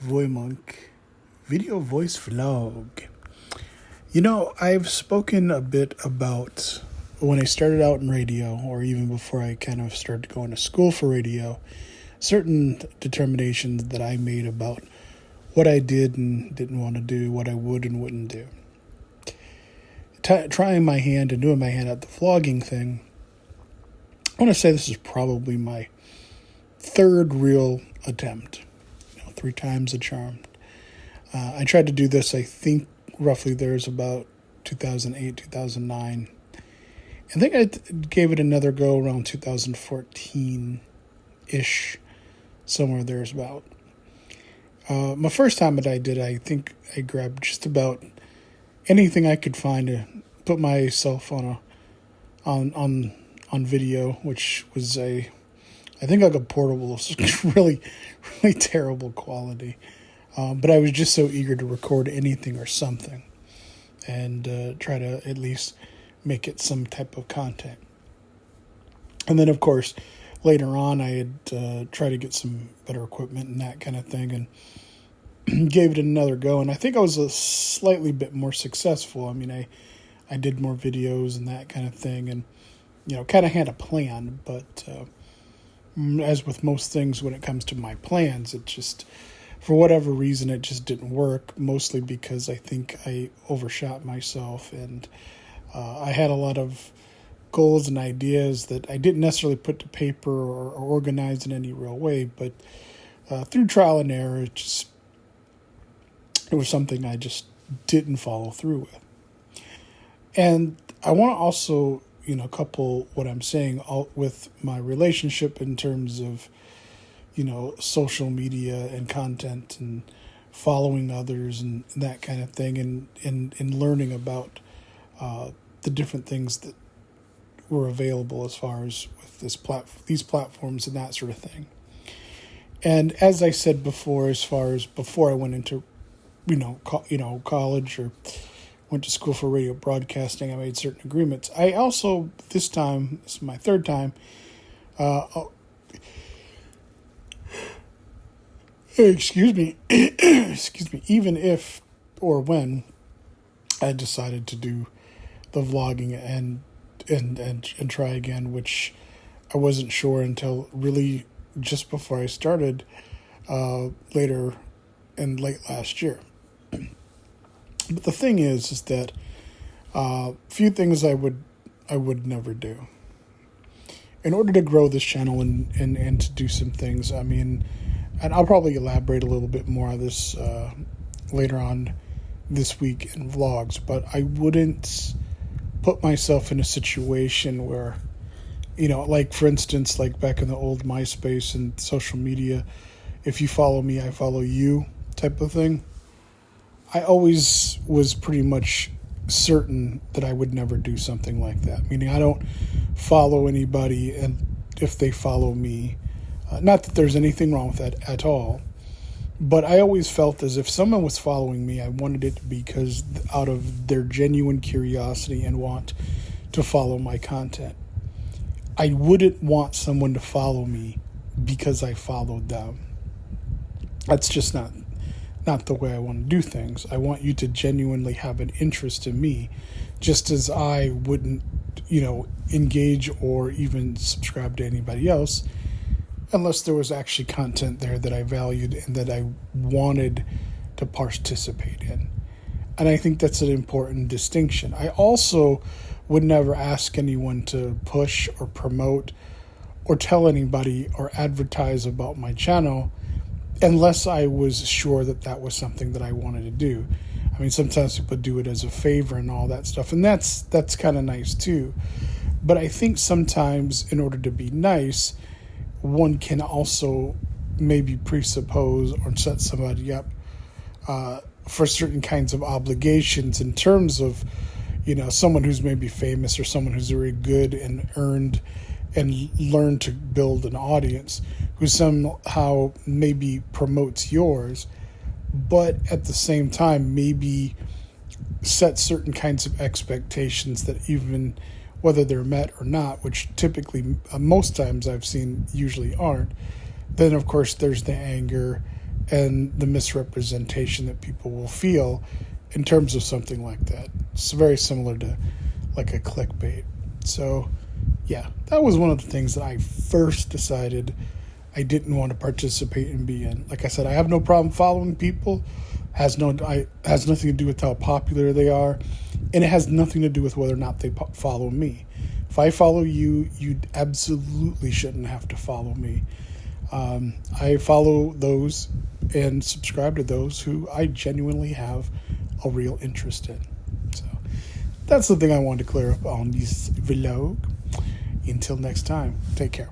VoyMonk Video Voice Vlog. You know, I've spoken a bit about when I started out in radio, or even before I kind of started going to school for radio, certain determinations that I made about what I did and didn't want to do, what I would and wouldn't do. Trying my hand and doing my hand at the vlogging thing, I want to say this is probably my third real attempt. 3 times a charm. I tried to do this, I think, roughly there's about 2008, 2009. I think I gave it another go around 2014-ish, somewhere there's about. My first time that I did, I think I grabbed just about anything I could find to put myself on video, which was I think like a portable, really terrible quality. But I was just so eager to record anything or something and try to at least make it some type of content. And then, of course, later on, I had tried to get some better equipment and that kind of thing and gave it another go. And I think I was a slightly bit more successful. I mean, I did more videos and that kind of thing and, kind of had a plan, but as with most things when it comes to my plans, it just, for whatever reason, it just didn't work, mostly because I think I overshot myself and I had a lot of goals and ideas that I didn't necessarily put to paper or organize in any real way, but through trial and error, it was something I just didn't follow through with. And I want to also couple what I'm saying with my relationship in terms of, social media and content and following others and that kind of thing and learning about the different things that were available as far as with these platforms and that sort of thing. And as I said before, as far as before I went into, college or went to school for radio broadcasting, I made certain agreements. I also, this is my third time, excuse me, even if or when I decided to do the vlogging and try again, which I wasn't sure until really just before I started later in late last year. But the thing is that few things I would never do. In order to grow this channel and to do some things, I mean, and I'll probably elaborate a little bit more on this later on this week in vlogs, but I wouldn't put myself in a situation where, like for instance, like back in the old MySpace and social media, if you follow me, I follow you type of thing. I always was pretty much certain that I would never do something like that. Meaning I don't follow anybody, and if they follow me, not that there's anything wrong with that at all, but I always felt as if someone was following me, I wanted it because out of their genuine curiosity and want to follow my content. I wouldn't want someone to follow me because I followed them. That's just not the way I want to do things. I want you to genuinely have an interest in me, just as I wouldn't, engage or even subscribe to anybody else unless there was actually content there that I valued and that I wanted to participate in. And I think that's an important distinction. I also would never ask anyone to push or promote or tell anybody or advertise about my channel unless I was sure that that was something that I wanted to do. I mean, sometimes people do it as a favor and all that stuff, and that's kind of nice too. But I think sometimes in order to be nice, one can also maybe presuppose or set somebody up for certain kinds of obligations in terms of, someone who's maybe famous or someone who's very good and earned and learned to build an audience, who somehow maybe promotes yours, but at the same time maybe set certain kinds of expectations that even whether they're met or not, which typically most times I've seen usually aren't, then of course there's the anger, and the misrepresentation that people will feel in terms of something like that. It's very similar to like a clickbait. So yeah, that was one of the things that I first decided I didn't want to participate and be in. Like I said, I have no problem following people. Has nothing to do with how popular they are, and it has nothing to do with whether or not they follow me. If I follow you, you absolutely shouldn't have to follow me. I follow those and subscribe to those who I genuinely have a real interest in. So that's the thing I wanted to clear up on this vlog. Until next time, take care.